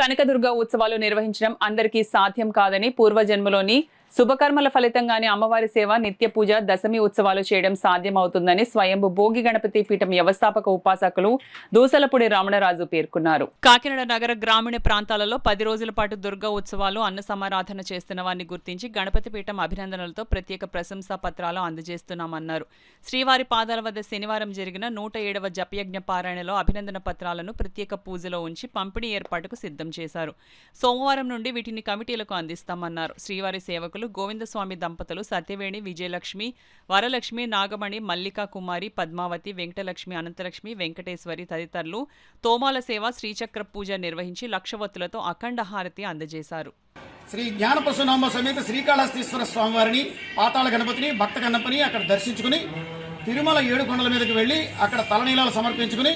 కనకదుర్గ ఉత్సవాలు నిర్వహించడం అందరికీ సాధ్యం కాదని పూర్వజన్మలోని శుభకర్మల ఫలితంగానే అమ్మవారి సేవ నిత్య పూజ దశమి ఉత్సవాలు చేయడం సాధ్యమవుతుందని స్వయంభు భోగి గణపతి పీఠం వ్యవస్థాపక ఉపాసకులు దూసలపూడి రమణరాజు పేర్కొన్నారు. కాకినాడ నగర గ్రామీణ ప్రాంతాలలో 10 రోజుల పాటు దుర్గా ఉత్సవాలు అన్న సమారాధన చేస్తున్న వారిని గుర్తించి గణపతి పీఠం అభినందనలతో ప్రత్యేక ప్రశంసా పత్రాలు అందజేస్తున్నామన్నారు. శ్రీవారి పాదాల వద్ద శనివారం జరిగిన 107వ జపయజ్ఞ పారాయణలో అభినందన పత్రాలను ప్రత్యేక పూజలో ఉంచి పంపిణీ ఏర్పాటుకు సిద్ధం చేశారు. సోమవారం నుండి వీటిని కమిటీలకు అందిస్తామన్నారు. శ్రీవారి సేవకులు గోవిందస్వామి దంపతులు సత్యవేణి, విజయలక్ష్మి, వరలక్ష్మి, నాగమణి, మల్లికా కుమారి, పద్మావతి, వెంకటలక్ష్మి, అనంతలక్ష్మి, వెంకటేశ్వరి తదితరులు తోమాల సేవ శ్రీచక్ర పూజ నిర్వహించి లక్షవత్తులతో అఖండ హారతి అందజేశారు. శ్రీ జ్ఞానపరశునామ సమేత శ్రీకాళహస్తీశ్వర స్వామివారిని, పాతాళ గణపతిని, భక్త గణపతిని అక్కడ దర్శించుకుని తిరుమల 7 కొండల మీదకి వెళ్ళి అక్కడ తలనీలాలు సమర్పించుకుని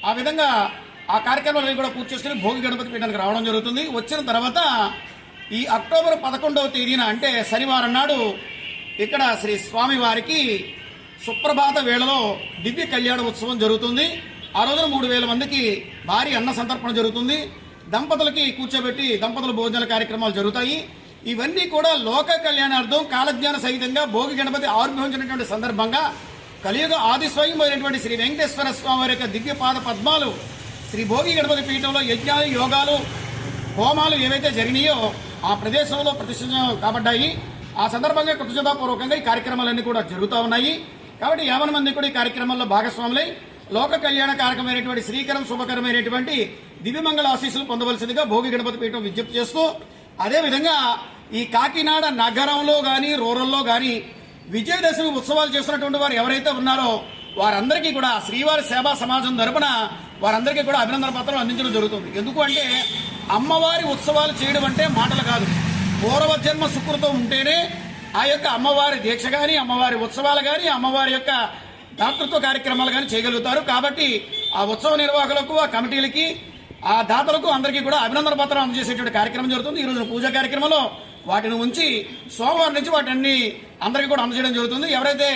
ఆ విధంగా ఆ కార్యక్రమాలను కూడా పూర్తి చేసుకుని భోగి గణపతి పీఠానికి రావడం జరుగుతుంది. వచ్చిన తర్వాత ఈ అక్టోబర్ 11వ తేదీన అంటే శనివారం నాడు ఇక్కడ శ్రీ స్వామివారికి సుప్రభాత వేళలో దివ్య కళ్యాణ ఉత్సవం జరుగుతుంది. ఆ రోజున 3000 మందికి భారీ అన్న సంతర్పణ జరుగుతుంది. దంపతులకి కూర్చోబెట్టి దంపతుల భోజనాల కార్యక్రమాలు జరుగుతాయి. ఇవన్నీ కూడా లోక కళ్యాణార్థం కాలజ్ఞాన సహితంగా భోగి గణపతి ఆవిర్భవించినటువంటి సందర్భంగా కలియుగ ఆది స్వయం అయినటువంటి శ్రీ వెంకటేశ్వర స్వామి వారి యొక్క దివ్య పాద పద్మాలు శ్రీ భోగి గణపతి పీఠంలో యజ్ఞాలు, యోగాలు, హోమాలు ఏవైతే జరిగినాయో ఆ ప్రదేశంలో ప్రతిష్ఠితం కాబడ్డాయి. ఆ సందర్భంగా కృతజ్ఞతాపూర్వకంగా ఈ కార్యక్రమాలన్నీ కూడా జరుగుతూ ఉన్నాయి. కాబట్టి 50 మంది కూడా ఈ కార్యక్రమంలో భాగస్వాములై లోక కళ్యాణ కారకమైనటువంటి శ్రీకరం శుభకరమైనటువంటి దివ్యమంగళ ఆశీస్సులు పొందవలసిందిగా భోగి గణపతి పీఠం విజ్ఞప్తి చేస్తూ, అదేవిధంగా ఈ కాకినాడ నగరంలో కానీ రూరల్లో కానీ విజయదశమి ఉత్సవాలు చేస్తున్నటువంటి వారు ఎవరైతే ఉన్నారో వారందరికీ కూడా శ్రీవారి సేవా సమాజం తరపున వారందరికీ కూడా అభినందన పత్రాలు అందించడం జరుగుతుంది. ఎందుకు అంటే అమ్మవారి ఉత్సవాలు చేయడం అంటే మాటలు కాదు, పూర్వజన్మ సుకృతం ఉంటేనే ఆ యొక్క అమ్మవారి దీక్ష కానీ, అమ్మవారి ఉత్సవాలు కానీ, అమ్మవారి యొక్క దాతృత్వ కార్యక్రమాలు కానీ చేయగలుగుతారు. కాబట్టి ఆ ఉత్సవ నిర్వాహకులకు, ఆ కమిటీలకి, ఆ దాతలకు అందరికీ కూడా అభినందన పత్రం అందజేసేటువంటి కార్యక్రమం జరుగుతుంది. ఈ రోజు పూజా కార్యక్రమంలో వాటిని ఉంచి సోమవారం నుంచి వాటిని అందరికీ కూడా అందజేయడం జరుగుతుంది. ఎవరైతే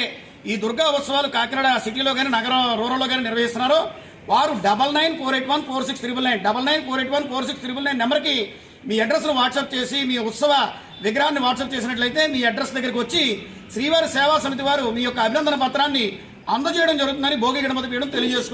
ఈ దుర్గా ఉత్సవాలు కాకినాడ సిటీలో కానీ నగరం రూరల్లో కానీ నిర్వహిస్తున్నారో వారు 9948146399 9948146399 నెంబర్కి మీ అడ్రస్ను వాట్సాప్ చేసి మీ ఉత్సవ విగ్రహాన్ని వాట్సాప్ చేసినట్లయితే మీ అడ్రస్ దగ్గరికి వచ్చి శ్రీవారి సేవా సమితి వారు మీ యొక్క అభినందన పత్రాన్ని అందజేయడం జరుగుతుందని భోగి గణపతి పీఠం తెలియజేసుకుంటారు.